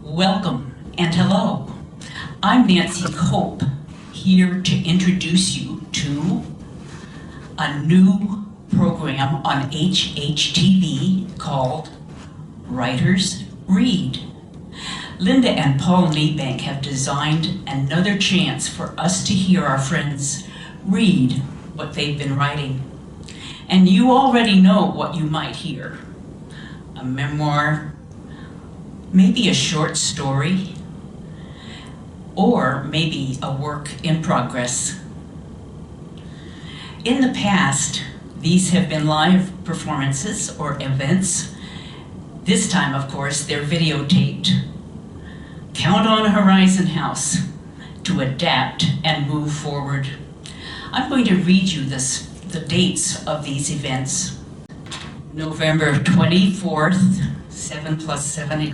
Welcome and hello. I'm Nancy Cope, here to introduce you to a new program on HHTV called Writers Read. Linda and Paul Niebank have designed another chance for us to hear our friends read what they've been writing. And you already know what you might hear. A memoir, maybe a short story, or maybe a work in progress. In the past, these have been live performances or events. This time, of course, they're videotaped. Count on Horizon House to adapt and move forward. I'm going to read you the dates of these events. November 24th, 7 plus 7,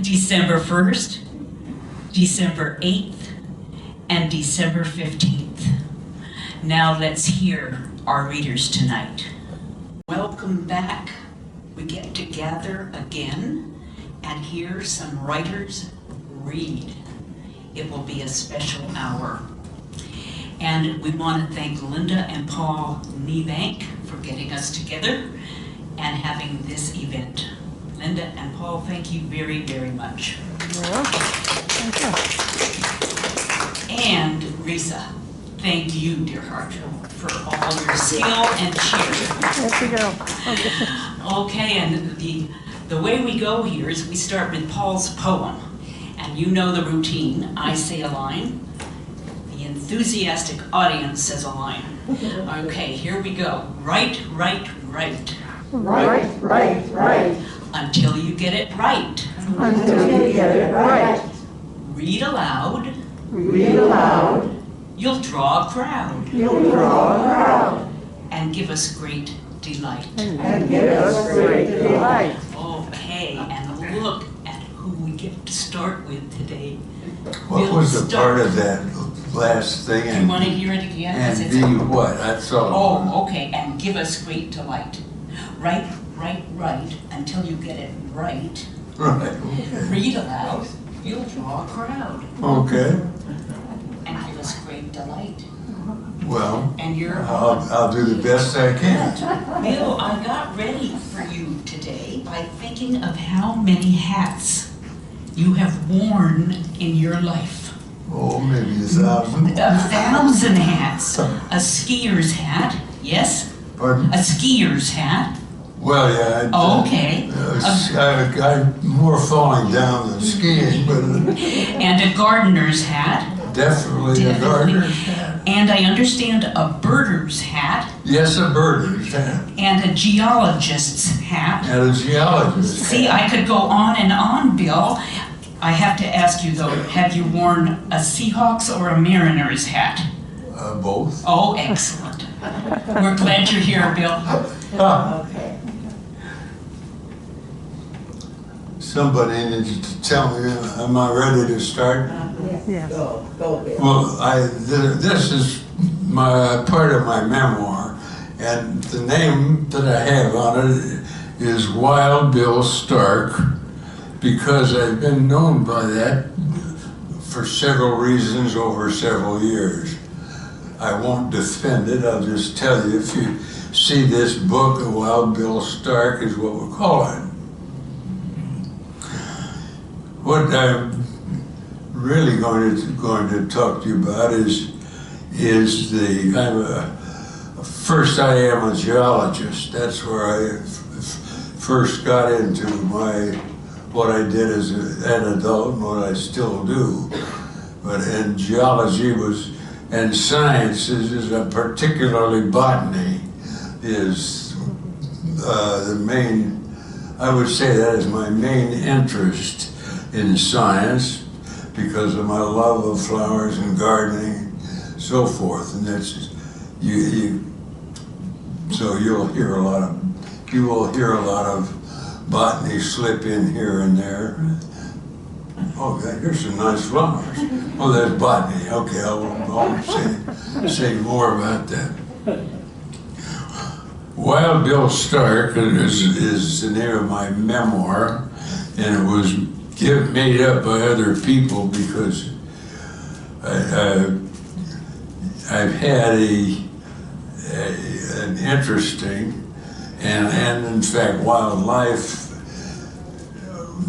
December 1st, December 8th, and December 15th. Now let's hear our readers tonight. Welcome back. We get to gather again and hear some writers read. It will be a special hour. And we want to thank Linda and Paul Niebank for getting us together and having this event. Linda and Paul, thank you very, very much. You're welcome. Thank you. And Risa, thank you, dear heart, for all your skill and cheer. There we go. Okay, and the way we go here is we start with Paul's poem. And you know the routine. I say a line. The enthusiastic audience says a line. Okay, here we go. Write, write, write. Right, right, right. Until you get it right. Until you get it right. Read aloud. Read aloud. You'll draw a crowd. You'll draw a crowd. And give us great delight. And give us great delight. Okay, and look at who we get to start with today. What was the part of that last thing? Do you want to hear it again? And be what? That's all. Oh, okay, and give us great delight. Write, write, write, until you get it right. Right. Okay. Read aloud, you'll draw a crowd. Okay. And give us great delight. Well, And you're I'll do the best I can. Bill, I got ready for you today by thinking of how many hats you have worn in your life. Oh, maybe 1,000. 1,000 hats. A skier's hat, yes? Pardon? A skier's hat. Well, yeah. Oh, okay. I'm more falling down than skiing, but And a gardener's hat. definitely a gardener's hat. And I understand a birder's hat. Yes, a birder's hat. And a geologist's hat. And a geologist's See, hat. I could go on, Bill. I have to ask you though, have you worn a Seahawks or a Mariners hat? Both. Oh, excellent. We're glad you're here, Bill. Okay. Somebody needs to tell me, am I ready to start? Yes. Go, Bill. Well, this is my part of my memoir, and the name that I have on it is Wild Bill Stark, because I've been known by that for several reasons over several years. I won't defend it, I'll just tell you, if you see this book, Wild Bill Stark is what we're calling. What I'm really going to talk to you about is first I am a geologist. That's where I first got into what I did as an adult and what I still do. But in geology and sciences, particularly botany, is the main, I would say that is my main interest in science, because of my love of flowers and gardening, so forth. And that's so you will hear a lot of botany slip in here and there. Oh, here's some nice flowers. Oh, that's botany. Okay, I'll say more about that. Wild Bill Stark is the name of my memoir, and it was made up by other people because I've had an interesting and in fact wildlife.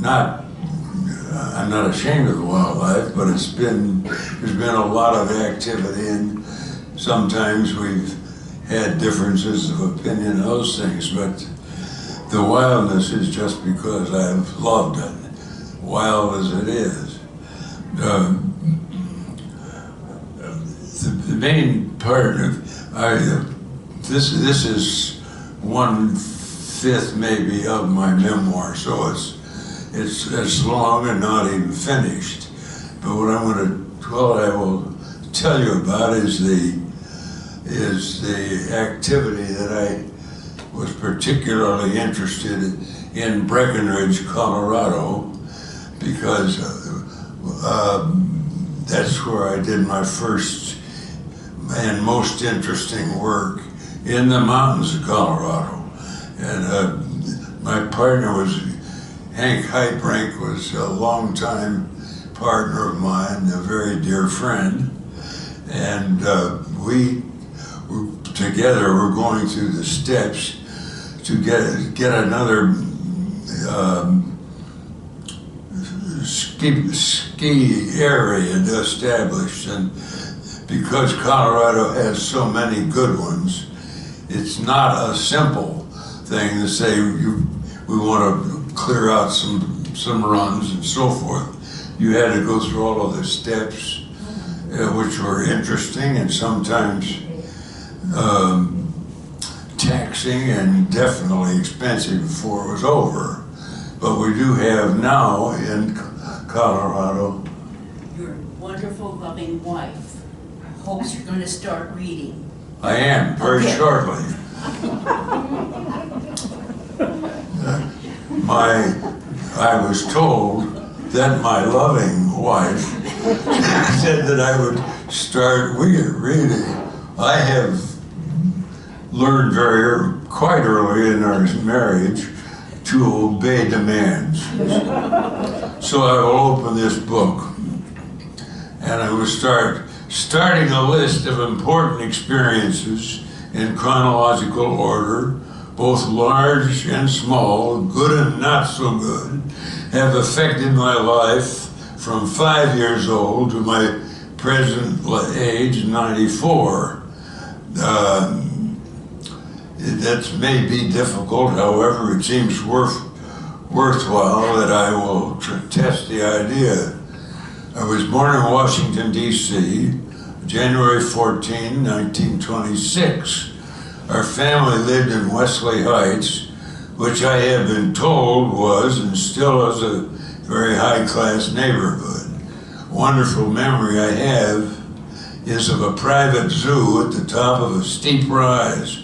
I'm not ashamed of the wildlife, but there's been a lot of activity, and sometimes we've had differences of opinion on those things, but the wildness is just because I've loved it, wild as it is. The main part of this is 1/5 maybe of my memoir, so it's long and not even finished. But what I will tell you about is the activity that I was particularly interested in Breckenridge, Colorado, because that's where I did my first and most interesting work in the mountains of Colorado. And my partner was Hank Heitbrink, was a longtime partner of mine, a very dear friend, and we together were going through the steps to get another ski area established, and because Colorado has so many good ones, it's not a simple thing to say we want to clear out some runs and so forth. You had to go through all of the steps, which were interesting and sometimes taxing and definitely expensive before it was over. But we do have now in Colorado. Your wonderful, loving wife hopes you're going to start reading. I am, very shortly. I was told that my loving wife said that I would start reading. I have learned quite early in our marriage to obey demands. So I will open this book and I will starting a list of important experiences in chronological order, both large and small, good and not so good, have affected my life from 5 years old to my present age, 94. That may be difficult, however, it seems worthwhile that I will test the idea. I was born in Washington, D.C., January 14, 1926. Our family lived in Wesley Heights, which I have been told was and still is a very high-class neighborhood. Wonderful memory I have is of a private zoo at the top of a steep rise,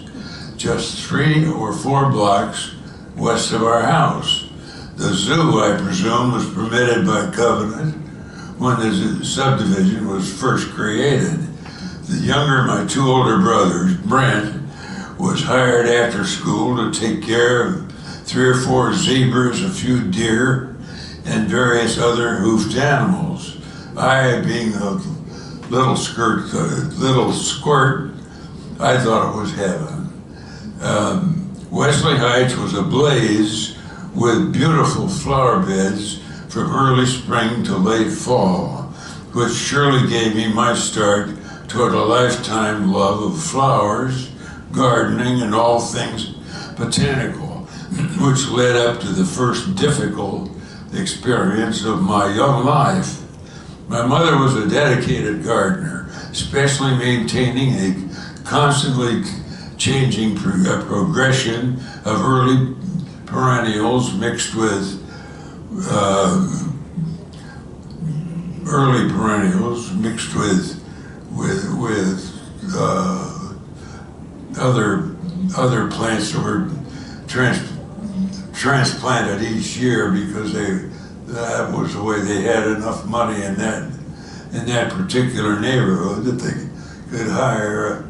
just 3 or 4 blocks west of our house. The zoo, I presume, was permitted by covenant when the subdivision was first created. The younger of my 2 older brothers, Brent, was hired after school to take care of 3 or 4 zebras, a few deer, and various other hoofed animals. I, being a little squirt, I thought it was heaven. Wesley Heights was ablaze with beautiful flower beds from early spring to late fall, which surely gave me my start toward a lifetime love of flowers, gardening, and all things botanical, which led up to the first difficult experience of my young life. My mother was a dedicated gardener, especially maintaining a constantly changing progression of early perennials mixed with other plants that were transplanted each year because that was the way they had enough money in that particular neighborhood that they could hire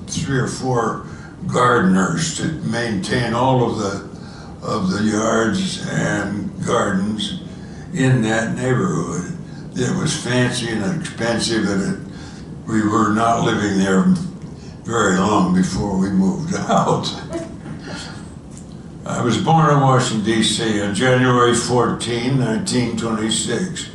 3 or 4 gardeners to maintain all of the yards and gardens in that neighborhood. It was fancy and expensive, and we were not living there very long before we moved out. I was born in Washington, D.C. on January 14, 1926.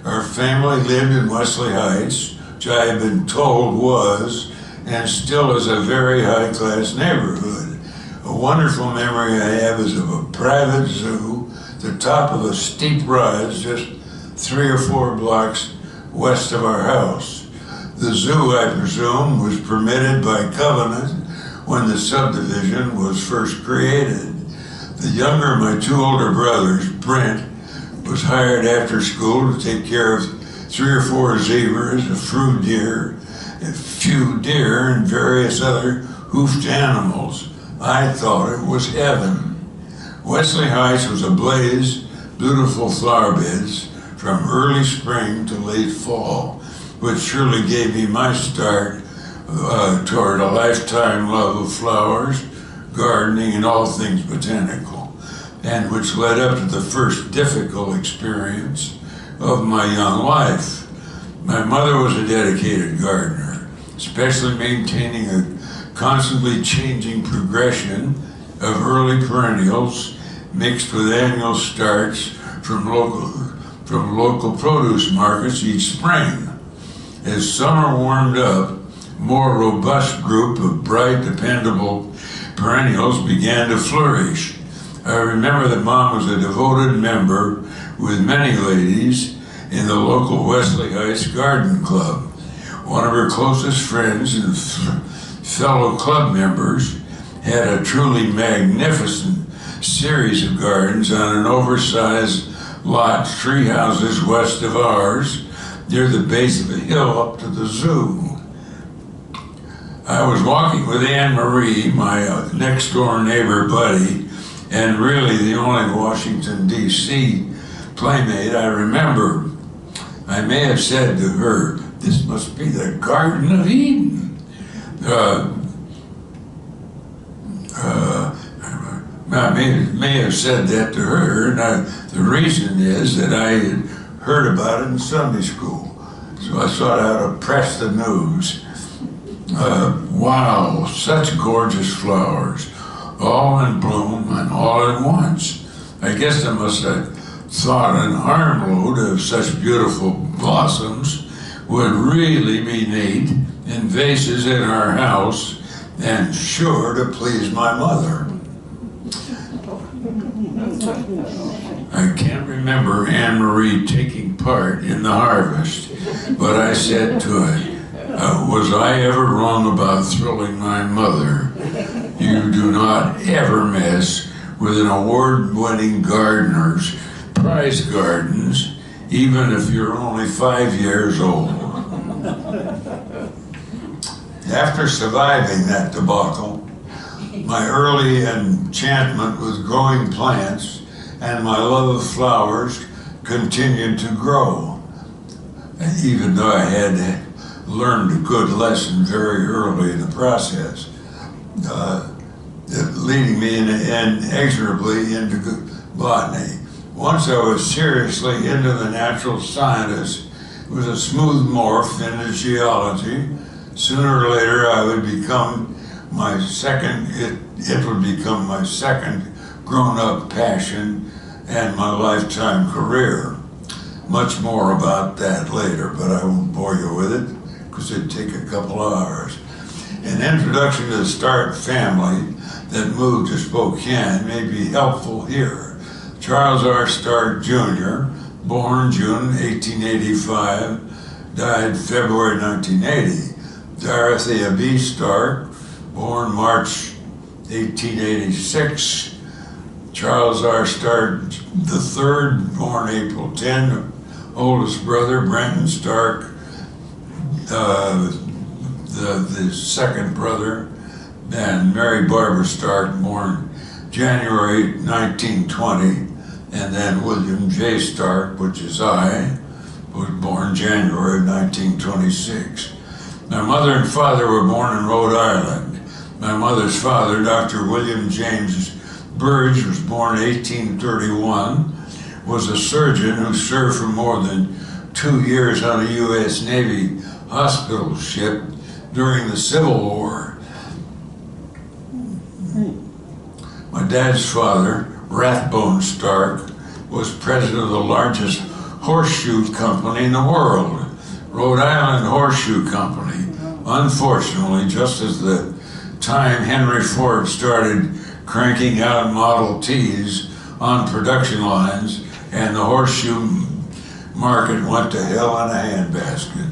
Our family lived in Wesley Heights, which I have been told was and still is a very high-class neighborhood. A wonderful memory I have is of a private zoo, the top of a steep rise just 3 or 4 blocks west of our house. The zoo, I presume, was permitted by covenant when the subdivision was first created. The younger of my 2 older brothers, Brent, was hired after school to take care of 3 or 4 zebras, a few deer, and various other hoofed animals. I thought it was heaven. Wesley Heights was ablaze, beautiful flower beds from early spring to late fall, which surely gave me my start toward a lifetime love of flowers, gardening, and all things botanical, and which led up to the first difficult experience of my young life. My mother was a dedicated gardener, especially maintaining a constantly changing progression of early perennials mixed with annual starts from local produce markets each spring. As summer warmed up, a more robust group of bright, dependable perennials began to flourish. I remember that Mom was a devoted member with many ladies in the local Wesley Heights Garden Club. One of her closest friends and fellow club members had a truly magnificent series of gardens on an oversized lot 3 houses west of ours, near the base of a hill up to the zoo. I was walking with Anne Marie, my next door neighbor buddy, and really the only Washington, D.C. playmate I remember. I may have said to her, "This must be the Garden of Eden." I may have said that to her, and the reason is that I had heard about it in Sunday school. So I sought out to press the news. Wow, such gorgeous flowers, all in bloom and all at once. I guess I must have thought an armload of such beautiful blossoms would really be neat in vases in our house and sure to please my mother. I can't remember Anne Marie taking part in the harvest, but I said to her, was I ever wrong about thrilling my mother? You do not ever mess with an award-winning gardener's prize gardens, even if you're only 5 years old. After surviving that debacle, my early enchantment with growing plants and my love of flowers continued to grow, even though I had learned a good lesson very early in the process, leading me inexorably into botany. Once I was seriously into the natural sciences, it was a smooth morph into geology. Sooner or later, it would become my second grown-up passion and my lifetime career. Much more about that later, but I won't bore you with it because it'd take a couple of hours. An introduction to the Stark family that moved to Spokane may be helpful here. Charles R. Stark Jr., born June 1885, died February 1980. Dorothea B. Stark, born March 1886. Charles R. Stark III, born April 10. Oldest brother, Brenton Stark, the second brother, and Mary Barbara Stark, born January 1920, and then William J. Stark, which is I, was born January 1926. My mother and father were born in Rhode Island. My mother's father, Dr. William James Burge, was born in 1831, was a surgeon who served for more than 2 years on a U.S. Navy hospital ship during the Civil War. My dad's father, Rathbone Stark, was president of the largest horseshoe company in the world, Rhode Island Horseshoe Company. Unfortunately, just as the time Henry Ford started cranking out Model Ts on production lines, and the horseshoe market went to hell in a handbasket.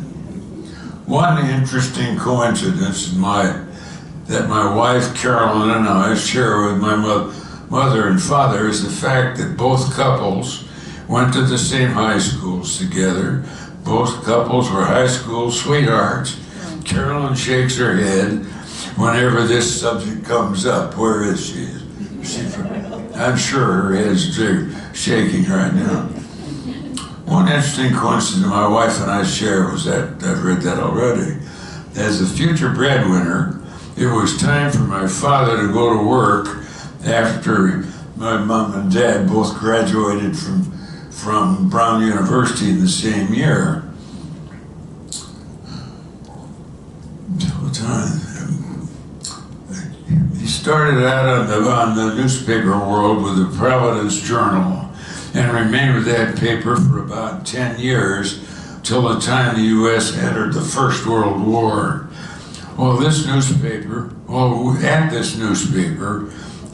One interesting coincidence that my wife Carolyn and I share with my mother and father is the fact that both couples went to the same high schools together. Both couples were high school sweethearts. Carolyn shakes her head whenever this subject comes up. Where is she? I'm sure her head's shaking right now. One interesting coincidence my wife and I share was that, I've read that already. As a future breadwinner, it was time for my father to go to work after my mom and dad both graduated from Brown University in the same year. He started out on the newspaper world with the Providence Journal and remained with that paper for about 10 years till the time the U.S. entered the First World War. At this newspaper,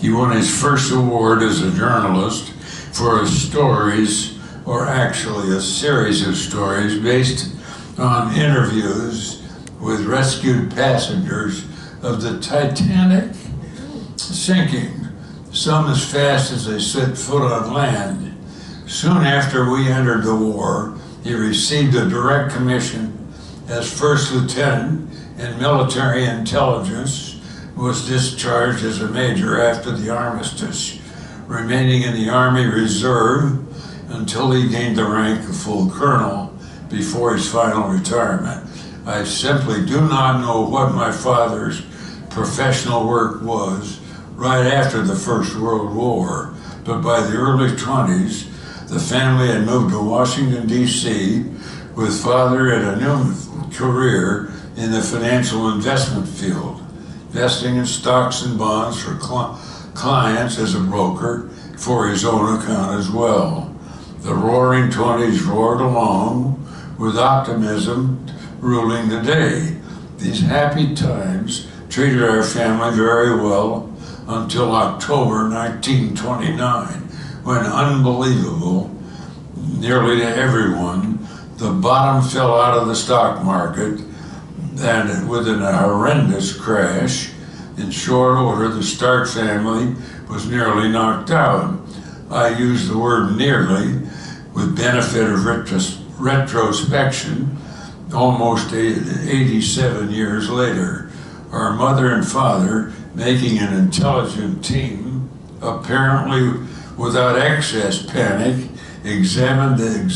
he won his first award as a journalist for his stories, or actually a series of stories based on interviews with rescued passengers of the Titanic sinking, some as fast as they set foot on land. Soon after we entered the war, he received a direct commission as first lieutenant in military intelligence, was discharged as a major after the armistice, remaining in the Army Reserve until he gained the rank of full colonel before his final retirement. I simply do not know what my father's professional work was right after the First World War, but by the early 20s, the family had moved to Washington, D.C., with father in a new career in the financial investment field, investing in stocks and bonds for clients as a broker for his own account as well. The roaring 20s roared along with optimism ruling the day. These happy times treated our family very well until October 1929, when unbelievable, nearly to everyone, the bottom fell out of the stock market, and within a horrendous crash, in short order, the Stark family was nearly knocked out. I use the word nearly with benefit of retrospection, almost 87 years later. Our mother and father, making an intelligent team, apparently without excess panic, examined the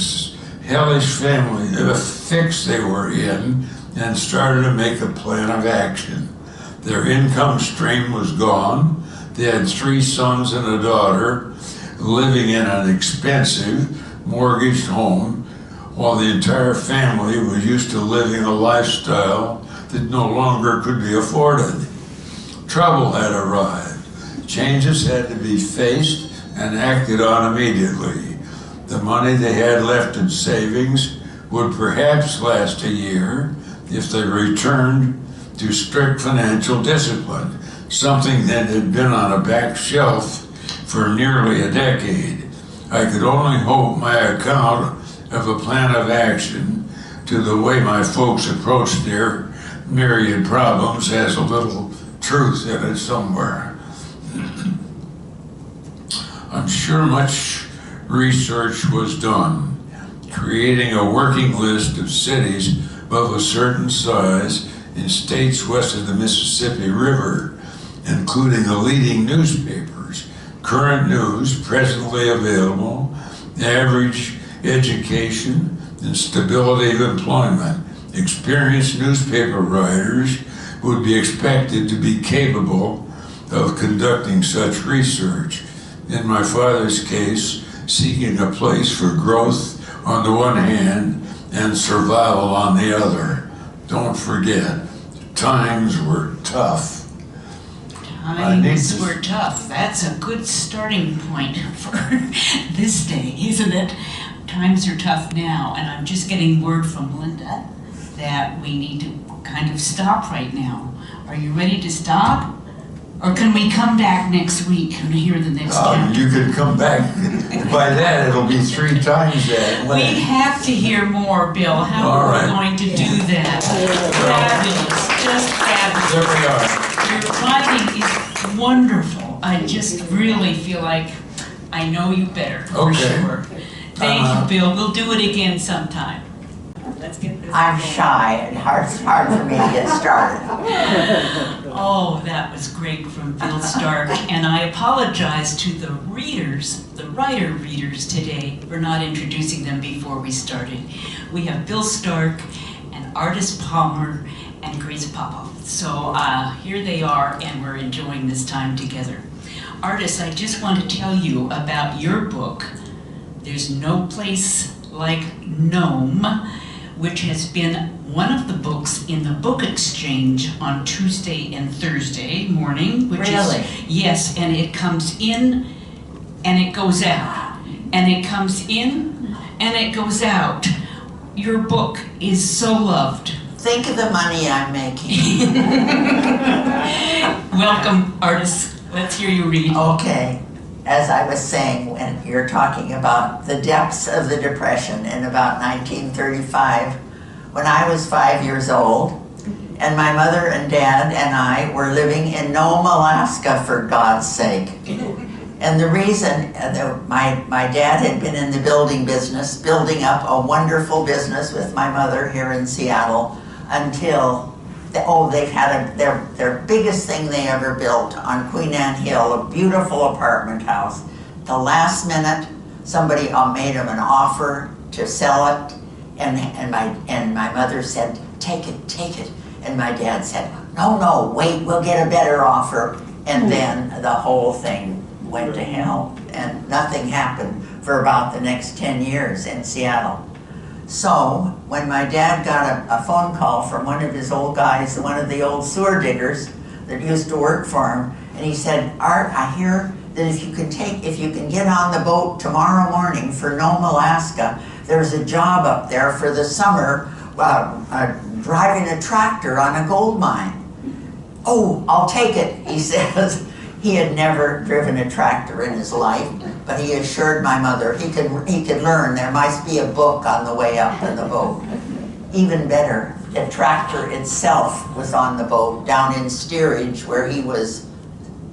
hellish family fix they were in and started to make a plan of action. Their income stream was gone. They had 3 sons and a daughter living in an expensive mortgaged home, while the entire family was used to living a lifestyle that no longer could be afforded. Trouble had arrived. Changes had to be faced and acted on immediately. The money they had left in savings would perhaps last a year if they returned to strict financial discipline, something that had been on a back shelf for nearly a decade. I could only hope my account of a plan of action to the way my folks approached their myriad problems has a little truth in it somewhere. I'm sure much research was done, creating a working list of cities of a certain size in states west of the Mississippi River, including the leading newspapers, current news presently available, average education, and stability of employment, experienced newspaper writers, would be expected to be capable of conducting such research. In my father's case, seeking a place for growth on the one hand and survival on the other. Don't forget, times were tough. Times were tough. That's a good starting point for this day, isn't it? Times are tough now, and I'm just getting word from Linda that we need to kind of stop right now. Are you ready to stop? Or can we come back next week and hear the next chapter? You could come back. By that, it'll be 3 times that. We have to hear more, Bill. How All are right. we going to do that? Fabulous, just fabulous. There we are. Your writing is wonderful. I just really feel like I know you better, for Okay. sure. Thank you, Bill. We'll do it again sometime. Let's get this. I'm shy, and it's hard for me to get started. Oh, that was great from Bill Stark. And I apologize to the readers, the writer readers today, for not introducing them before we started. We have Bill Stark and Artis Palmer and Grace Popoff. So here they are, and we're enjoying this time together. Artis, I just want to tell you about your book, There's No Place Like Nome, which has been one of the books in the book exchange on Tuesday and Thursday morning. Which Really? is, yes, and it comes in and it goes out. And it comes in and it goes out. Your book is so loved. Think of the money I'm making. Welcome, Artis. Let's hear you read. Okay, as I was saying, when you're talking about the depths of the Depression in about 1935, when I was 5 years old, and my mother and dad and I were living in Nome, Alaska, for God's sake. And the reason, my dad had been in the building business, building up a wonderful business with my mother here in Seattle, until they've had their biggest thing they ever built on Queen Anne Hill, a beautiful apartment house. The last minute, somebody made them an offer to sell it, and my mother said, take it. And my dad said, no, wait, we'll get a better offer. And then the whole thing went to hell, and nothing happened for about the next 10 years in Seattle. So when my dad got a phone call from one of his old guys, one of the old sewer diggers that used to work for him, and he said, Art, I hear that if you can get on the boat tomorrow morning for Nome, Alaska, there's a job up there for the summer driving a tractor on a gold mine. Oh, I'll take it, he says. He had never driven a tractor in his life, but he assured my mother he could learn. There must be a book on the way up in the boat. Even better, the tractor itself was on the boat down in steerage where he was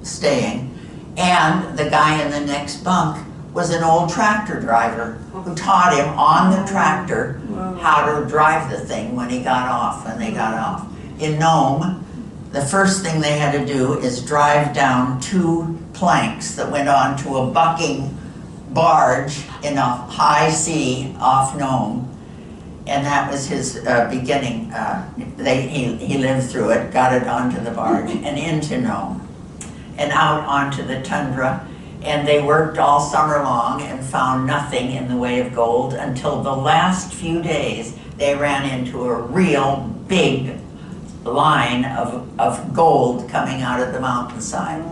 staying, and the guy in the next bunk was an old tractor driver who taught him on the tractor how to drive the thing when they got off. In Nome, the first thing they had to do is drive down 2 planks that went onto a bucking barge in a high sea off Nome. And that was his beginning. He lived through it, got it onto the barge and into Nome and out onto the tundra. And they worked all summer long and found nothing in the way of gold until the last few days they ran into a real big line of gold coming out of the mountainside.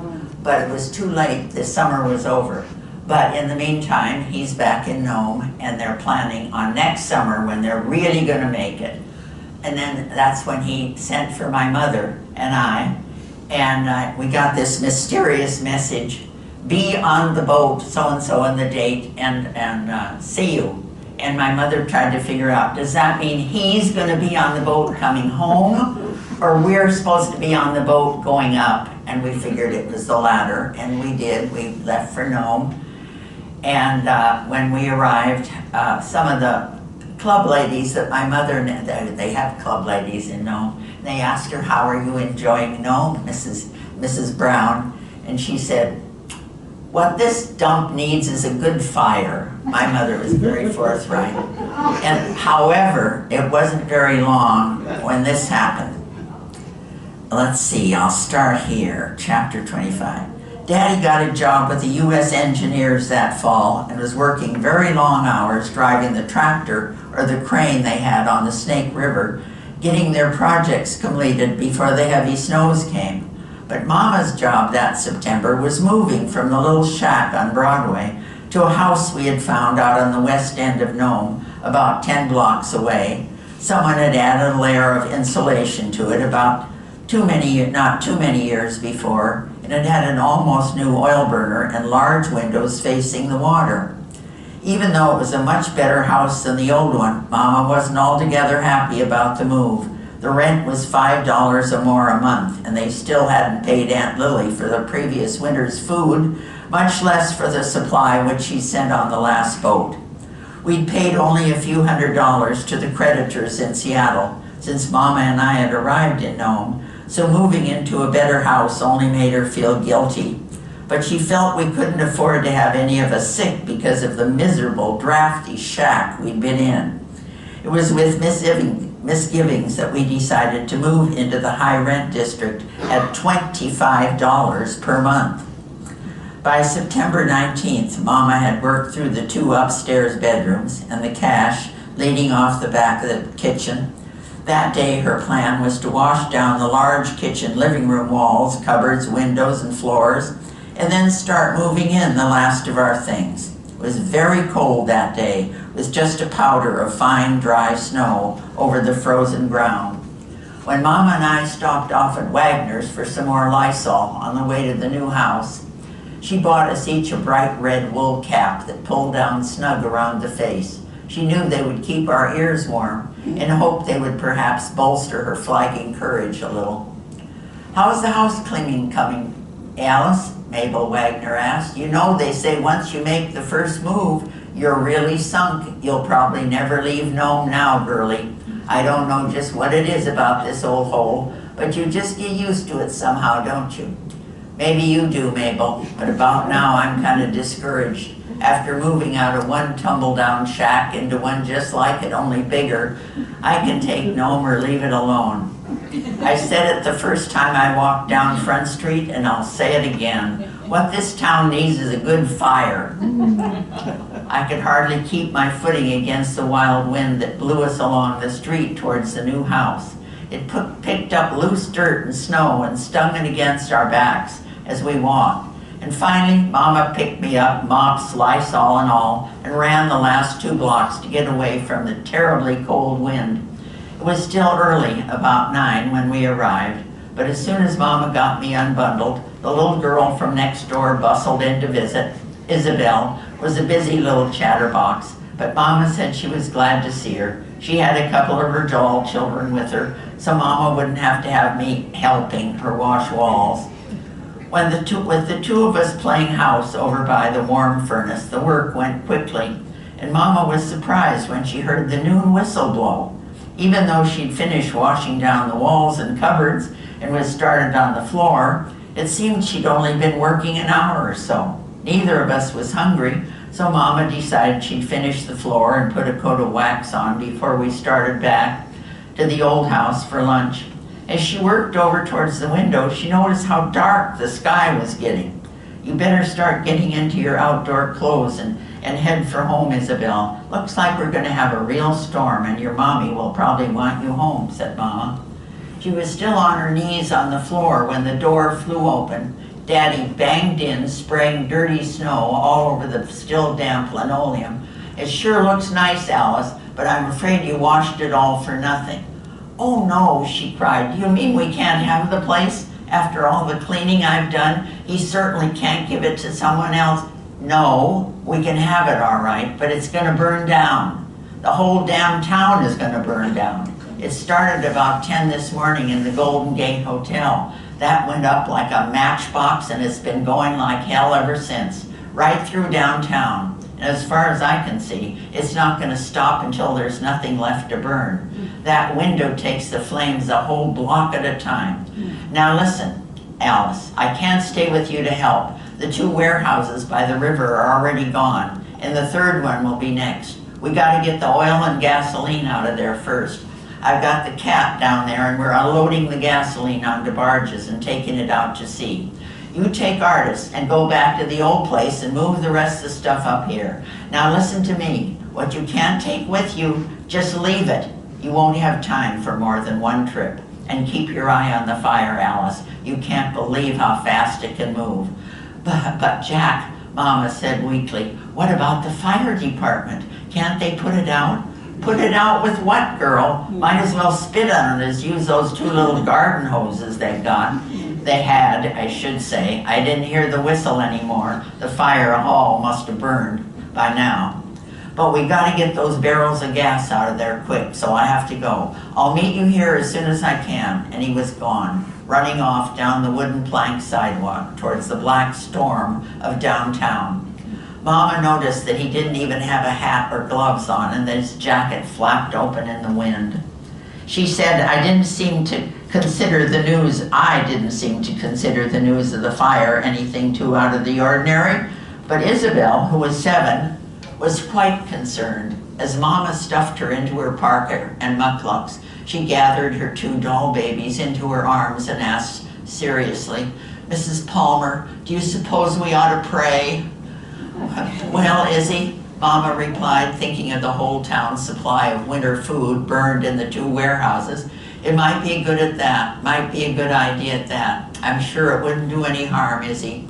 But it was too late, the summer was over. But in the meantime, he's back in Nome, and they're planning on next summer when they're really gonna make it. And then that's when he sent for my mother and I, and we got this mysterious message, be on the boat, so-and-so on the date, and see you. And my mother tried to figure out, does that mean he's gonna be on the boat coming home, or we're supposed to be on the boat going up? And we figured it was the latter, and we did. We left for Nome. And when we arrived, some of the club ladies that my mother, they have club ladies in Nome, they asked her, how are you enjoying Nome, Mrs. Brown? And she said, what this dump needs is a good fire. My mother was very forthright. And however, it wasn't very long when this happened. let's see, I'll start here, chapter 25. Daddy got a job with the U.S. engineers that fall and was working very long hours driving the tractor or the crane they had on the Snake River, getting their projects completed before the heavy snows came. But Mama's job that September was moving from the little shack on Broadway to a house we had found out on the west end of Nome, about 10 blocks away. Someone had added a layer of insulation to it not too many years before, and it had an almost new oil burner and large windows facing the water. Even though it was a much better house than the old one, Mama wasn't altogether happy about the move. The rent was $5 or more a month, and they still hadn't paid Aunt Lily for the previous winter's food, much less for the supply which she sent on the last boat. We'd paid only a few $100s to the creditors in Seattle, since Mama and I had arrived in Nome, so moving into a better house only made her feel guilty. But she felt we couldn't afford to have any of us sick because of the miserable, drafty shack we'd been in. It was with misgivings that we decided to move into the high rent district at $25 per month. By September 19th, Mama had worked through the 2 upstairs bedrooms and the cash leading off the back of the kitchen. That day, her plan was to wash down the large kitchen living room walls, cupboards, windows, and floors, and then start moving in the last of our things. It was very cold that day, with just a powder of fine, dry snow over the frozen ground. When Mama and I stopped off at Wagner's for some more Lysol on the way to the new house, she bought us each a bright red wool cap that pulled down snug around the face. She knew they would keep our ears warm and hoped they would perhaps bolster her flagging courage a little. "How's the house cleaning coming, Alice?" Mabel Wagner asked. "You know, they say once you make the first move, you're really sunk. You'll probably never leave Nome now, girlie. I don't know just what it is about this old hole, but you just get used to it somehow, don't you?" "Maybe you do, Mabel, but about now I'm kind of discouraged. After moving out of one tumble-down shack into one just like it, only bigger, I can take Nome or leave it alone. I said it the first time I walked down Front Street, and I'll say it again. What this town needs is a good fire." I could hardly keep my footing against the wild wind that blew us along the street towards the new house. It picked up loose dirt and snow and stung it against our backs as we walked. And finally, Mama picked me up, mops, Lysol and all, and ran the last 2 blocks to get away from the terribly cold wind. It was still early, about 9, when we arrived, but as soon as Mama got me unbundled, the little girl from next door bustled in to visit. Isabel was a busy little chatterbox, but Mama said she was glad to see her. She had a couple of her doll children with her, so Mama wouldn't have to have me helping her wash walls. With the 2 of us playing house over by the warm furnace, the work went quickly, and Mama was surprised when she heard the noon whistle blow. Even though she'd finished washing down the walls and cupboards and was started on the floor, it seemed she'd only been working an hour or so. Neither of us was hungry, so Mama decided she'd finish the floor and put a coat of wax on before we started back to the old house for lunch. As she worked over towards the window, she noticed how dark the sky was getting. "You better start getting into your outdoor clothes and head for home, Isabel. Looks like we're going to have a real storm, and your mommy will probably want you home," said Mama. She was still on her knees on the floor when the door flew open. Daddy banged in, spraying dirty snow all over the still damp linoleum. "It sure looks nice, Alice, but I'm afraid you washed it all for nothing." "Oh no," she cried. "Do you mean we can't have the place? After all the cleaning I've done, he certainly can't give it to someone else." "No, we can have it all right, but it's gonna burn down. The whole damn town is gonna burn down. It started about 10 this morning in the Golden Gate Hotel. That went up like a matchbox, and it's been going like hell ever since, right through downtown. And as far as I can see, it's not gonna stop until there's nothing left to burn. That window takes the flames a whole block at a time. Now listen, Alice, I can't stay with you to help. The 2 warehouses by the river are already gone, and the 3rd one will be next. We gotta get the oil and gasoline out of there first. I've got the cat down there and we're unloading the gasoline onto barges and taking it out to sea. You take Artis and go back to the old place and move the rest of the stuff up here. Now listen to me. What you can't take with you, just leave it. You won't have time for more than one trip. And keep your eye on the fire, Alice. You can't believe how fast it can move. But Jack, Mama said weakly, what about the fire department? Can't they put it out? Put it out with what, girl? Might as well spit on it as use those 2 little garden hoses they've got. They had, I should say. I didn't hear the whistle anymore. The fire hall must have burned by now. But we got to get those barrels of gas out of there quick, so I have to go. I'll meet you here as soon as I can. And he was gone, running off down the wooden plank sidewalk towards the black storm of downtown. Mama noticed that he didn't even have a hat or gloves on and that his jacket flapped open in the wind. She said, I didn't seem to consider the news of the fire anything too out of the ordinary, but Isabel, who was 7, was quite concerned. As Mama stuffed her into her parka and mucklucks, she gathered her 2 doll babies into her arms and asked seriously, Mrs. Palmer, do you suppose we ought to pray? Well, Izzy, Mama replied, thinking of the whole town's supply of winter food burned in the 2 warehouses. It might be good at that, might be a good idea at that. I'm sure it wouldn't do any harm, Izzy.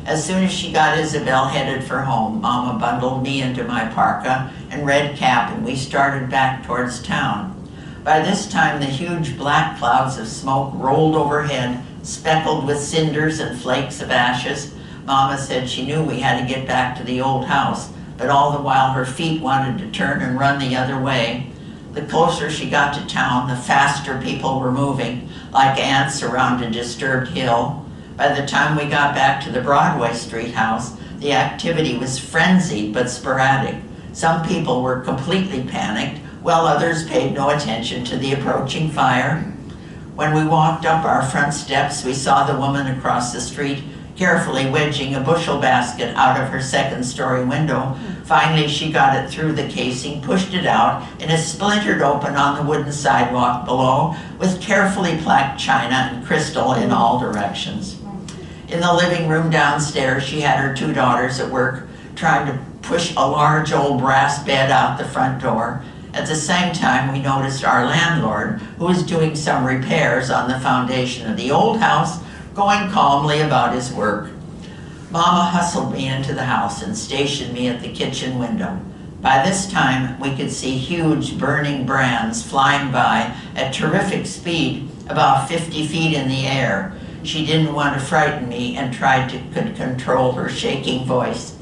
As soon as she got Isabel headed for home, Mama bundled me into my parka and red cap and we started back towards town. By this time, the huge black clouds of smoke rolled overhead, speckled with cinders and flakes of ashes. Mama said she knew we had to get back to the old house, but all the while her feet wanted to turn and run the other way. The closer she got to town, the faster people were moving, like ants around a disturbed hill. By the time we got back to the Broadway Street house, the activity was frenzied but sporadic. Some people were completely panicked, while others paid no attention to the approaching fire. When we walked up our front steps, we saw the woman across the street carefully wedging a bushel basket out of her 2nd-story window. Finally, she got it through the casing, pushed it out, and it splintered open on the wooden sidewalk below with carefully plaqued china and crystal in all directions. In the living room downstairs, she had her 2 daughters at work trying to push a large old brass bed out the front door. At the same time, we noticed our landlord, who was doing some repairs on the foundation of the old house, going calmly about his work. Mama hustled me into the house and stationed me at the kitchen window. By this time, we could see huge burning brands flying by at terrific speed, about 50 feet in the air. She didn't want to frighten me and tried to control her shaking voice.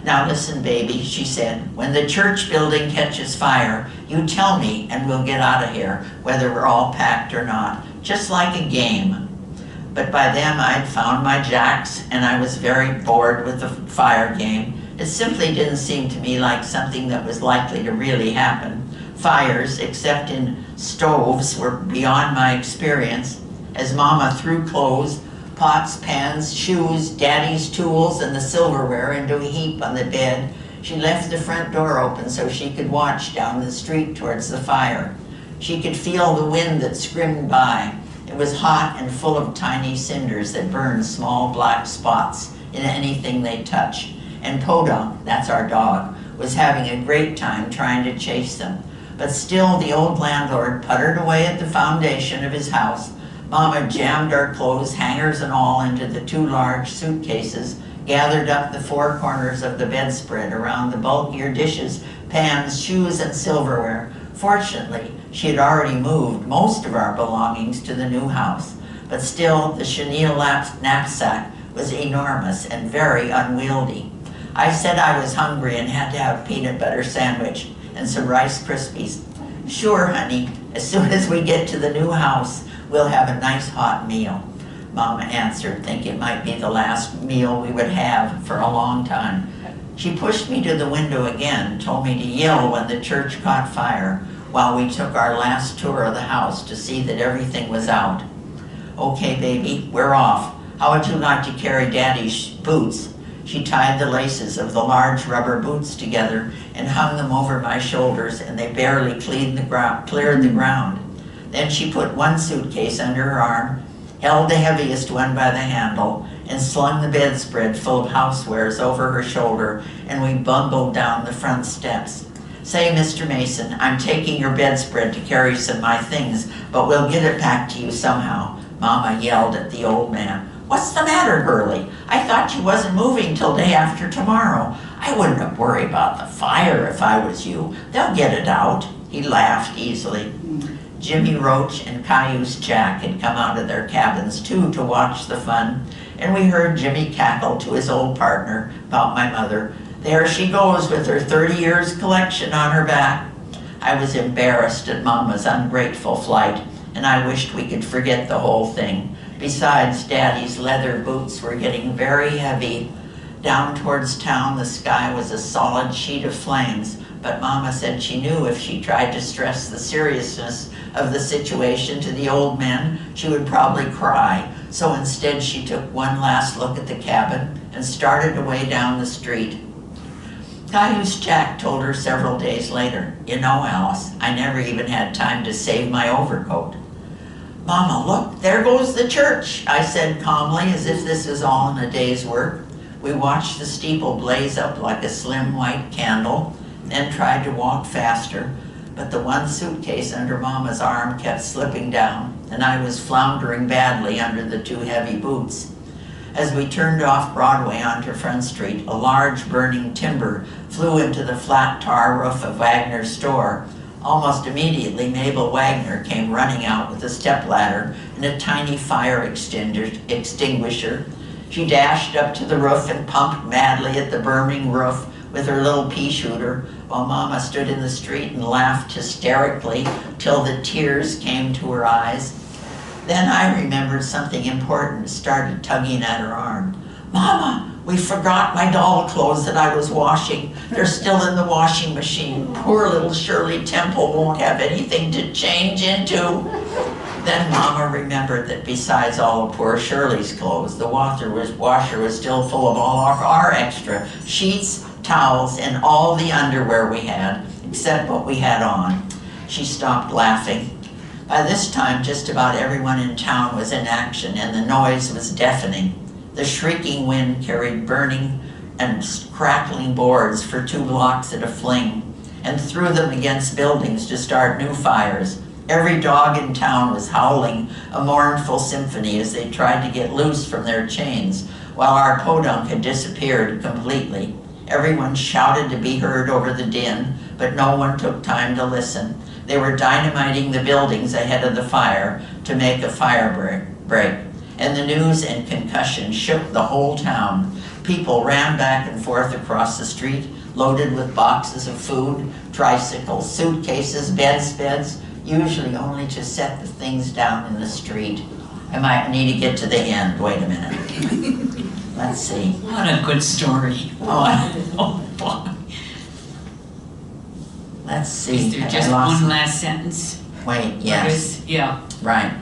Now listen, baby, she said, when the church building catches fire, you tell me and we'll get out of here, whether we're all packed or not, just like a game. But by then I'd found my jacks and I was very bored with the fire game. It simply didn't seem to me like something that was likely to really happen. Fires, except in stoves, were beyond my experience. As Mama threw clothes, pots, pans, shoes, Daddy's tools, and the silverware into a heap on the bed, she left the front door open so she could watch down the street towards the fire. She could feel the wind that screamed by. It was hot and full of tiny cinders that burned small black spots in anything they touched. And Podunk, that's our dog, was having a great time trying to chase them. But still the old landlord puttered away at the foundation of his house. Mama jammed our clothes, hangers and all, into the 2 large suitcases, gathered up the 4 corners of the bedspread around the bulkier dishes, pans, shoes, and silverware. Fortunately, she had already moved most of our belongings to the new house, but still the chenille knapsack was enormous and very unwieldy. I said I was hungry and had to have a peanut butter sandwich and some Rice Krispies. Sure, honey, as soon as we get to the new house, we'll have a nice hot meal, Mama answered, thinking it might be the last meal we would have for a long time. She pushed me to the window again, told me to yell when the church caught fire, while we took our last tour of the house to see that everything was out. Okay, baby, we're off. How would you like to carry Daddy's boots? She tied the laces of the large rubber boots together and hung them over my shoulders, and they barely cleared the ground. Then she put one suitcase under her arm, held the heaviest one by the handle, and slung the bedspread full of housewares over her shoulder, and we bundled down the front steps. "Say, Mr. Mason, I'm taking your bedspread to carry some of my things, but we'll get it back to you somehow," Mama yelled at the old man. "What's the matter, Hurley? I thought you wasn't moving till day after tomorrow. I wouldn't have worried about the fire if I was you. They'll get it out." He laughed easily. Jimmy Roach and Cayuse Jack had come out of their cabins too to watch the fun, and we heard Jimmy cackle to his old partner about my mother. "There she goes with her 30 years collection on her back." I was embarrassed at Mama's ungrateful flight, and I wished we could forget the whole thing. Besides, Daddy's leather boots were getting very heavy. Down towards town, the sky was a solid sheet of flames, but Mama said she knew if she tried to stress the seriousness of the situation to the old men, she would probably cry. So instead, she took one last look at the cabin and started away down the street. Cayuse Jack told her several days later, "You know, Alice, I never even had time to save my overcoat." "Mama, look, there goes the church," I said calmly, as if this was all in a day's work. We watched the steeple blaze up like a slim white candle, then tried to walk faster, but the one suitcase under Mama's arm kept slipping down, and I was floundering badly under the two heavy boots. As we turned off Broadway onto Front Street, a large burning timber flew into the flat tar roof of Wagner's store. Almost immediately, Mabel Wagner came running out with a stepladder and a tiny fire extinguisher. She dashed up to the roof and pumped madly at the burning roof with her little pea shooter, while Mama stood in the street and laughed hysterically till the tears came to her eyes. Then I remembered something important, started tugging at her arm. "Mama, we forgot my doll clothes that I was washing. They're still in the washing machine. Poor little Shirley Temple won't have anything to change into." Then Mama remembered that besides all of poor Shirley's clothes, the washer was still full of all of our extra sheets, towels, and all the underwear we had, except what we had on. She stopped laughing. By this time, just about everyone in town was in action, and the noise was deafening. The shrieking wind carried burning and crackling boards for 2 blocks at a fling, and threw them against buildings to start new fires. Every dog in town was howling a mournful symphony as they tried to get loose from their chains, while our podunk had disappeared completely. Everyone shouted to be heard over the din, but no one took time to listen. They were dynamiting the buildings ahead of the fire to make a fire break, and the news and concussion shook the whole town. People ran back and forth across the street, loaded with boxes of food, tricycles, suitcases, bedspreads, usually only to set the things down in the street. I might need to get to the end. Wait a minute. Let's see. What a good story. Oh boy. Let's see. Is there just one last sentence? Wait, yes. Yeah. Right.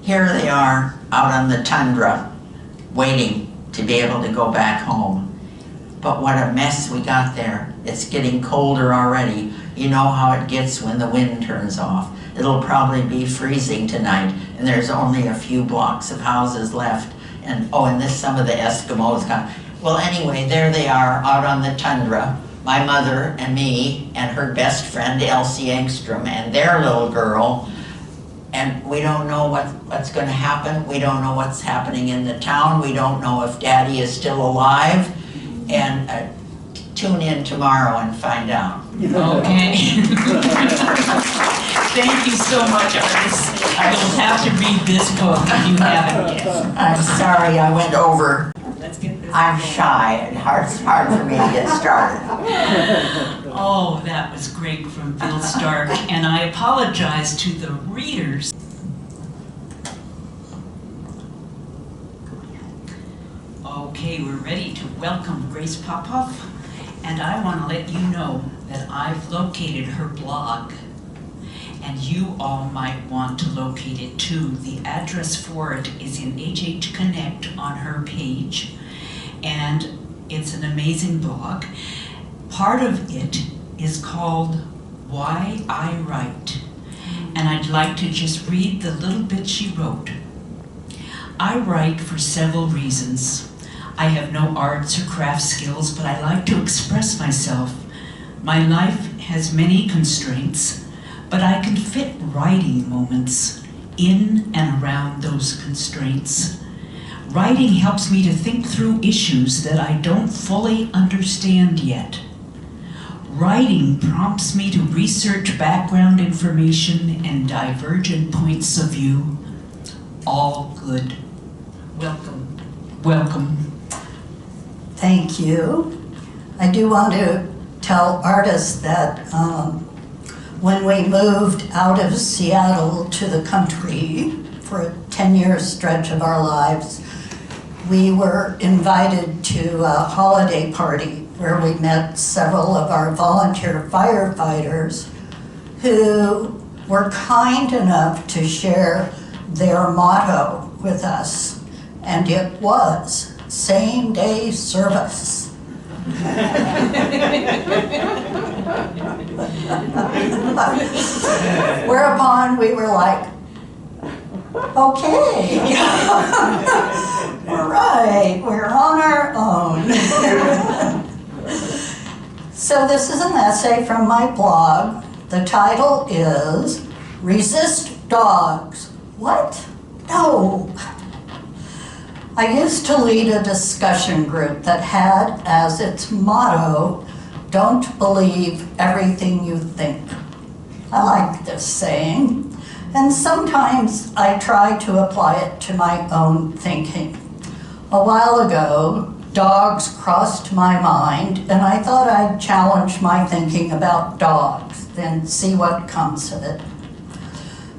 Here they are out on the tundra, waiting to be able to go back home. But what a mess we got there. It's getting colder already. You know how it gets when the wind turns off. It'll probably be freezing tonight, and there's only a few blocks of houses left. And some of the Eskimos got. Well, anyway, there they are out on the tundra. My mother and me and her best friend Elsie Engstrom and their little girl. And we don't know what's going to happen. We don't know what's happening in the town. We don't know if Daddy is still alive. And tune in tomorrow and find out. Okay. Thank you so much, Artis. You'll have to read this book if you haven't yet. I'm sorry I went over. Let's get this. I'm shy. It's hard for me to get started. Oh, that was great from Bill Stark, and I apologize to the readers. Okay, we're ready to welcome Grace Popoff, and I want to let you know that I've located her blog, and you all might want to locate it too. The address for it is in HH Connect on her page, and it's an amazing blog. Part of it is called Why I Write, and I'd like to just read the little bit she wrote. I write for several reasons. I have no arts or craft skills, but I like to express myself. My life has many constraints, but I can fit writing moments in and around those constraints. Writing helps me to think through issues that I don't fully understand yet. Writing prompts me to research background information and divergent points of view. All good. Welcome. Welcome. Thank you. I do want to tell Artis that when we moved out of Seattle to the country for a 10-year stretch of our lives, we were invited to a holiday party where we met several of our volunteer firefighters who were kind enough to share their motto with us, and it was same-day service. Whereupon we were like, okay, we're right, we're on our own. So this is an essay from my blog. The title is Resist Dogs. What? No. I used to lead a discussion group that had as its motto, don't believe everything you think. I like this saying, and sometimes I try to apply it to my own thinking. A while ago, dogs crossed my mind, and I thought I'd challenge my thinking about dogs, then see what comes of it.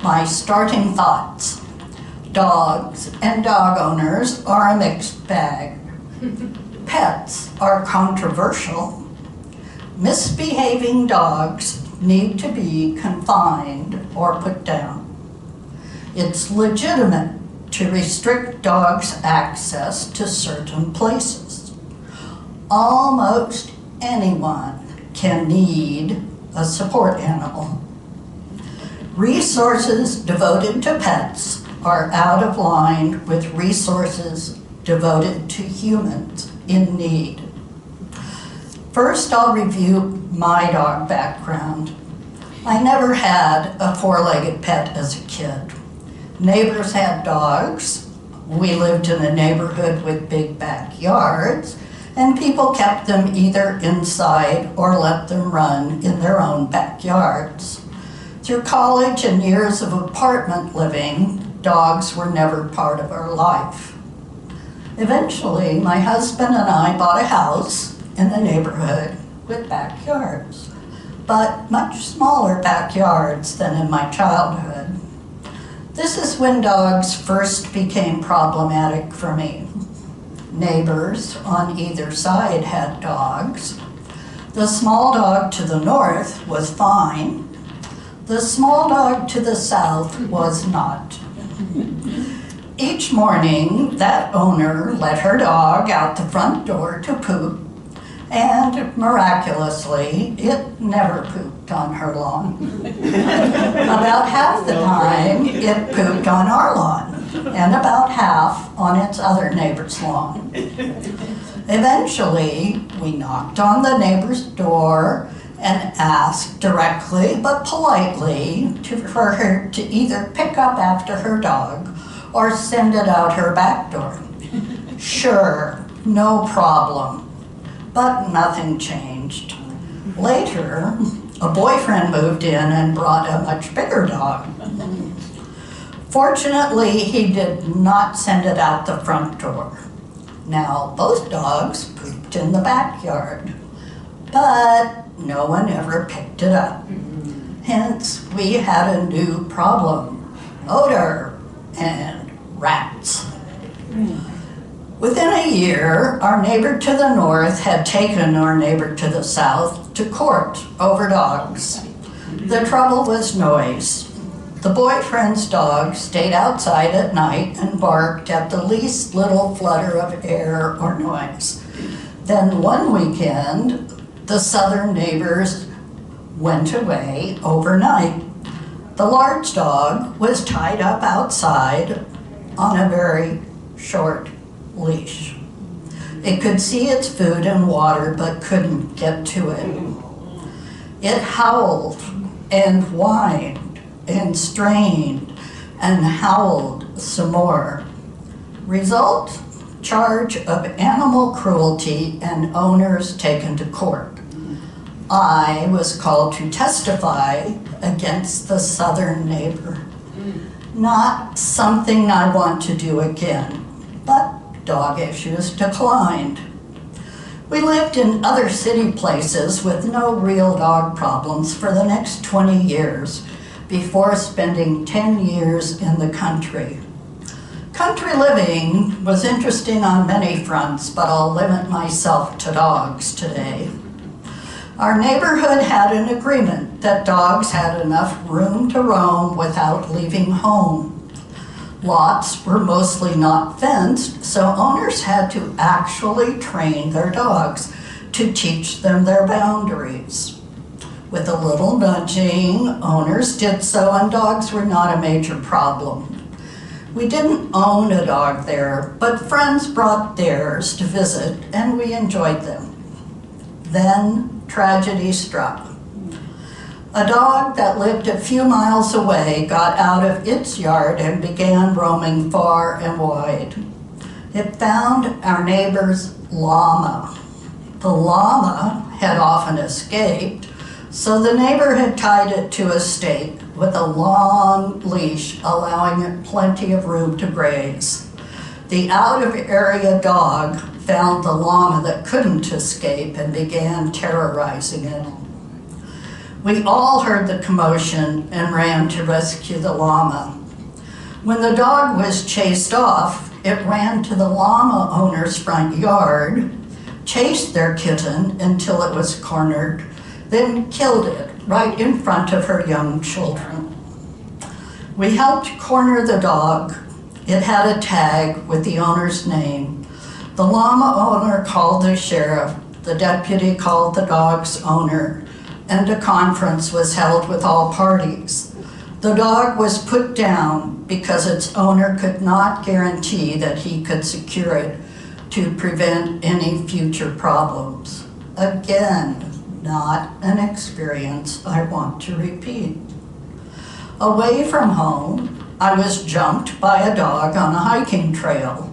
My starting thoughts. Dogs and dog owners are a mixed bag. Pets are controversial. Misbehaving dogs need to be confined or put down. It's legitimate to restrict dogs' access to certain places. Almost anyone can need a support animal. Resources devoted to pets are out of line with resources devoted to humans in need. First, I'll review my dog background. I never had a four-legged pet as a kid. Neighbors had dogs. We lived in a neighborhood with big backyards, and people kept them either inside or let them run in their own backyards. Through college and years of apartment living, dogs were never part of our life. Eventually, my husband and I bought a house in the neighborhood with backyards, but much smaller backyards than in my childhood. This is when dogs first became problematic for me. Neighbors on either side had dogs. The small dog to the north was fine. The small dog to the south was not. Each morning, that owner let her dog out the front door to poop, and miraculously, it never pooped on her lawn. About half the time, it pooped on our lawn, and about half on its other neighbor's lawn. Eventually, we knocked on the neighbor's door and asked directly but politely for her to either pick up after her dog or send it out her back door. Sure, no problem. But nothing changed. Later, a boyfriend moved in and brought a much bigger dog. Fortunately, he did not send it out the front door. Now, both dogs pooped in the backyard, but no one ever picked it up. Hence, we had a new problem: odor and rats. Within a year, our neighbor to the north had taken our neighbor to the south to court over dogs. The trouble was noise. The boyfriend's dog stayed outside at night and barked at the least little flutter of air or noise. Then one weekend, the southern neighbors went away overnight. The large dog was tied up outside on a very short leash. It could see its food and water but couldn't get to it. It howled and whined and strained and howled some more. Result, charge of animal cruelty and owners taken to court. I was called to testify against the southern neighbor. Not something I want to do again, but dog issues declined. We lived in other city places with no real dog problems for the next 20 years before spending 10 years in the country. Country living was interesting on many fronts, but I'll limit myself to dogs today. Our neighborhood had an agreement that dogs had enough room to roam without leaving home. Lots were mostly not fenced, so owners had to actually train their dogs to teach them their boundaries. With a little nudging, owners did so, and dogs were not a major problem. We didn't own a dog there, but friends brought theirs to visit, and we enjoyed them. Then tragedy struck. A dog that lived a few miles away got out of its yard and began roaming far and wide. It found our neighbor's llama. The llama had often escaped, so the neighbor had tied it to a stake with a long leash, allowing it plenty of room to graze. The out-of-area dog found the llama that couldn't escape and began terrorizing it. We all heard the commotion and ran to rescue the llama. When the dog was chased off, it ran to the llama owner's front yard, chased their kitten until it was cornered, then killed it right in front of her young children. We helped corner the dog. It had a tag with the owner's name. The llama owner called the sheriff, the deputy called the dog's owner, and a conference was held with all parties. The dog was put down because its owner could not guarantee that he could secure it to prevent any future problems. Again, not an experience I want to repeat. Away from home, I was jumped by a dog on a hiking trail.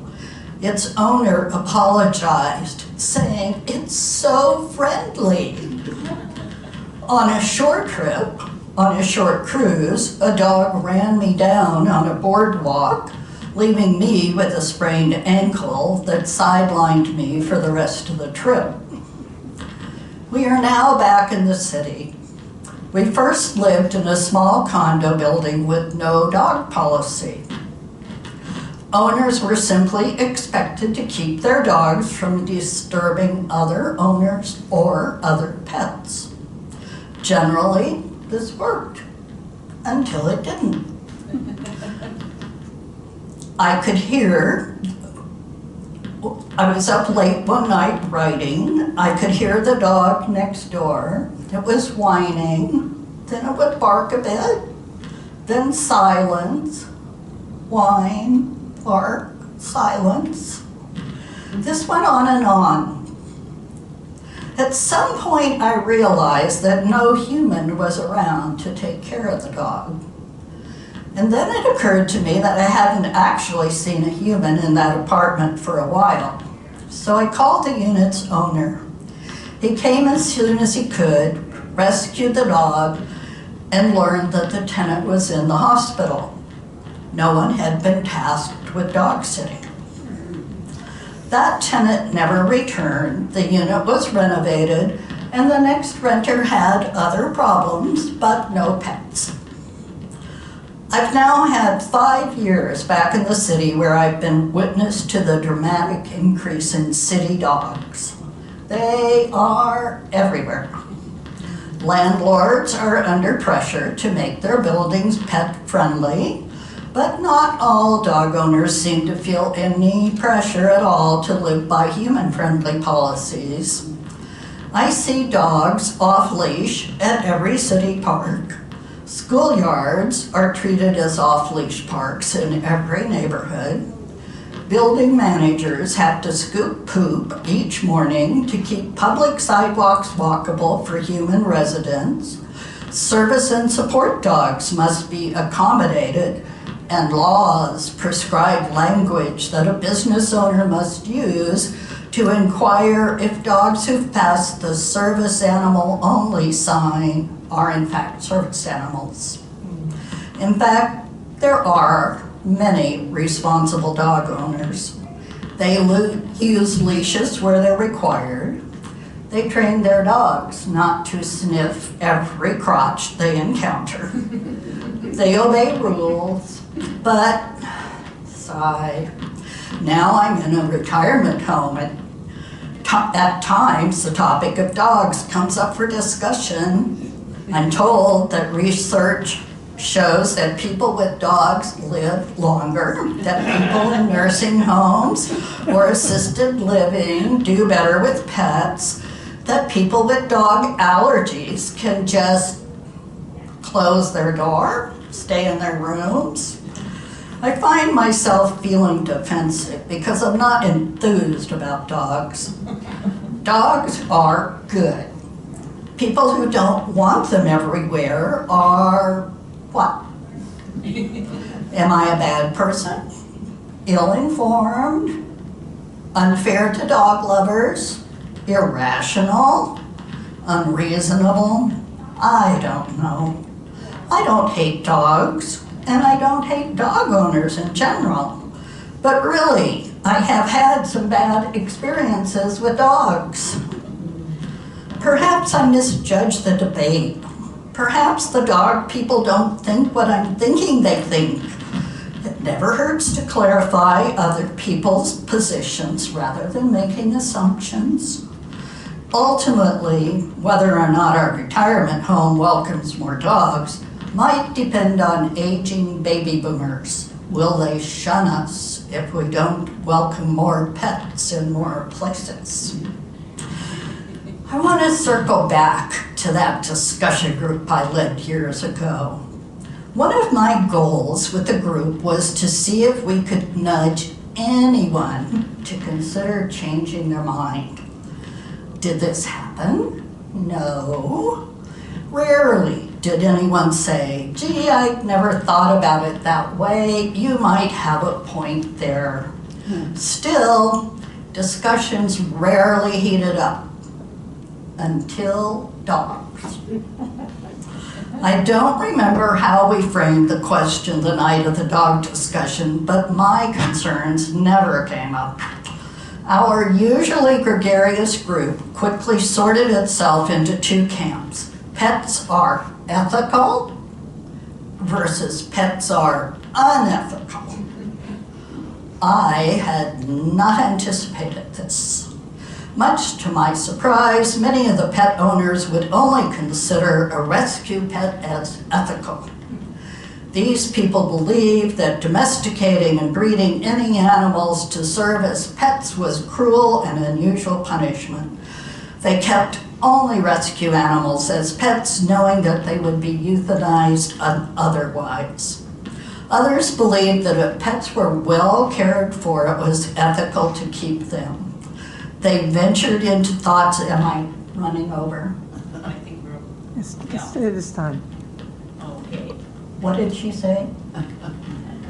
Its owner apologized, saying, "It's so friendly." On a short trip, on a short cruise, a dog ran me down on a boardwalk, leaving me with a sprained ankle that sidelined me for the rest of the trip. We are now back in the city. We first lived in a small condo building with no dog policy. Owners were simply expected to keep their dogs from disturbing other owners or other pets. Generally, this worked, until it didn't. I could hear, I was up late one night writing, I could hear the dog next door. It was whining, then it would bark a bit, then silence, whine, bark, silence. This went on and on. At some point, I realized that no human was around to take care of the dog. And then it occurred to me that I hadn't actually seen a human in that apartment for a while. So I called the unit's owner. He came as soon as he could, rescued the dog, and learned that the tenant was in the hospital. No one had been tasked with dog sitting. That tenant never returned, the unit was renovated, and the next renter had other problems, but no pets. I've now had 5 years back in the city where I've been witness to the dramatic increase in city dogs. They are everywhere. Landlords are under pressure to make their buildings pet-friendly, but not all dog owners seem to feel any pressure at all to live by human-friendly policies. I see dogs off-leash at every city park. Schoolyards are treated as off-leash parks in every neighborhood. Building managers have to scoop poop each morning to keep public sidewalks walkable for human residents. Service and support dogs must be accommodated, and laws prescribe language that a business owner must use to inquire if dogs who've passed the service animal only sign are in fact service animals. In fact, there are many responsible dog owners. They use leashes where they're required. They train their dogs not to sniff every crotch they encounter. They obey rules, but sigh. Now I'm in a retirement home, and at times the topic of dogs comes up for discussion. I'm told that research shows that people with dogs live longer, that people in nursing homes or assisted living do better with pets, that people with dog allergies can just close their door, stay in their rooms. I find myself feeling defensive because I'm not enthused about dogs. Dogs are good. People who don't want them everywhere are what? Am I a bad person? Ill-informed? Unfair to dog lovers? Irrational? Unreasonable? I don't know. I don't hate dogs, and I don't hate dog owners in general. But really, I have had some bad experiences with dogs. Perhaps I misjudged the debate. Perhaps the dog people don't think what I'm thinking they think. It never hurts to clarify other people's positions rather than making assumptions. Ultimately, whether or not our retirement home welcomes more dogs might depend on aging baby boomers. Will they shun us if we don't welcome more pets in more places? I want to circle back to that discussion group I led years ago. One of my goals with the group was to see if we could nudge anyone to consider changing their mind. Did this happen? No. Rarely did anyone say, gee, I never thought about it that way. You might have a point there. Still, discussions rarely heated up until dogs. I don't remember how we framed the question the night of the dog discussion, but my concerns never came up. Our usually gregarious group quickly sorted itself into two camps. Pets are ethical versus pets are unethical. I had not anticipated this. Much to my surprise, many of the pet owners would only consider a rescue pet as ethical. These people believed that domesticating and breeding any animals to serve as pets was cruel and unusual punishment. They kept only rescue animals as pets, knowing that they would be euthanized otherwise. Others believed that if pets were well cared for, it was ethical to keep them. They ventured into thoughts, am I running over? I think we're, It is time. okay. What did she say?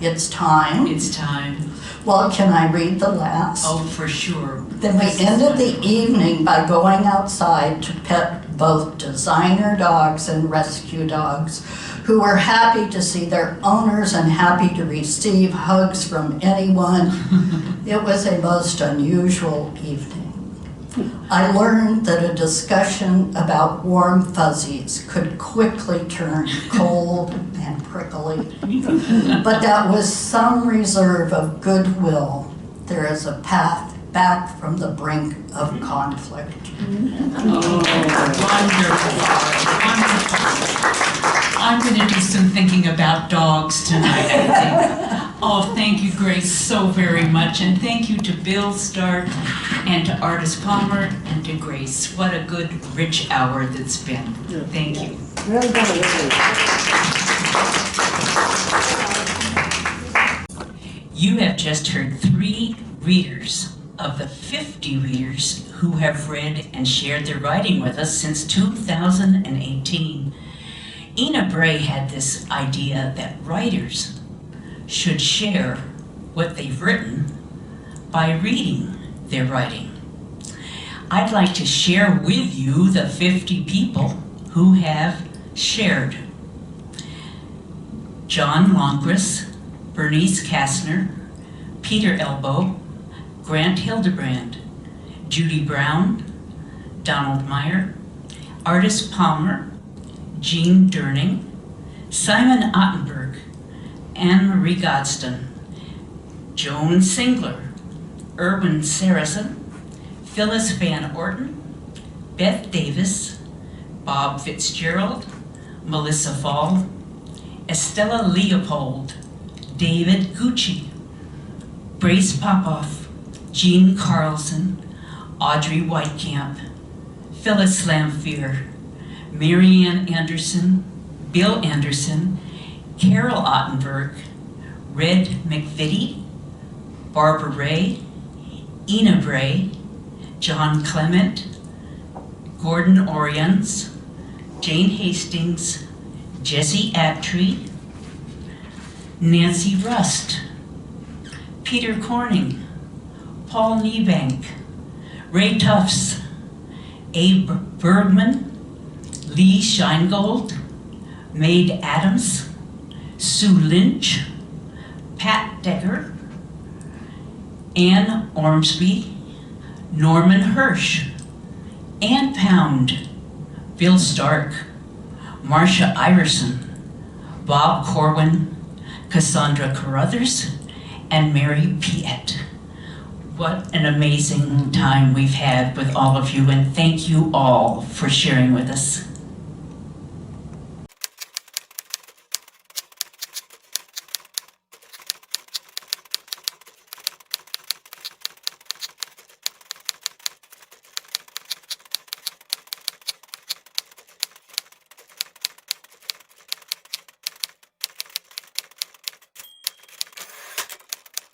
It's time. It's time. Well, can I read the last? Oh, for sure. Then we ended the evening by going outside to pet both designer dogs and rescue dogs, who were happy to see their owners and happy to receive hugs from anyone. It was a most unusual evening. I learned that a discussion about warm fuzzies could quickly turn cold and prickly, but that was some reserve of goodwill. There is a path back from the brink of conflict. Oh, wonderful. I'm going to do some thinking about dogs tonight, I think. Oh, thank you, Grace, so very much. And thank you to Bill Stark and to Artis Palmer, and to Grace. What a good, rich hour that's been. Thank you. Well done, really. You have just heard 3 readers of the 50 readers who have read and shared their writing with us since 2018. Ina Bray had this idea that writers should share what they've written by reading their writing. I'd like to share with you the 50 people who have shared. John Longris, Bernice Kastner, Peter Elbow, Grant Hildebrand, Judy Brown, Donald Meyer, Artis Palmer, Jean Durning, Simon Ottenberg, Anne-Marie Godston, Joan Singler, Erwin Saracen, Phyllis Van Orton, Beth Davis, Bob Fitzgerald, Melissa Fall, Estella Leopold, David Gucci, Grace Popoff, Jean Carlson, Audrey Whitecamp, Phyllis Lamphere, Marianne Anderson, Bill Anderson, Carol Ottenberg, Red McVitie, Barbara Ray, Ina Bray, John Clement, Gordon Orions, Jane Hastings, Jesse Abtree, Nancy Rust, Peter Corning, Paul Niebank, Ray Tufts, Abe Bergman, Lee Scheingold, Maid Adams, Sue Lynch, Pat Decker, Ann Ormsby, Norman Hirsch, Ann Pound, Bill Stark, Marcia Iverson, Bob Corwin, Cassandra Carruthers, and Mary Piet. What an amazing time we've had with all of you, and thank you all for sharing with us.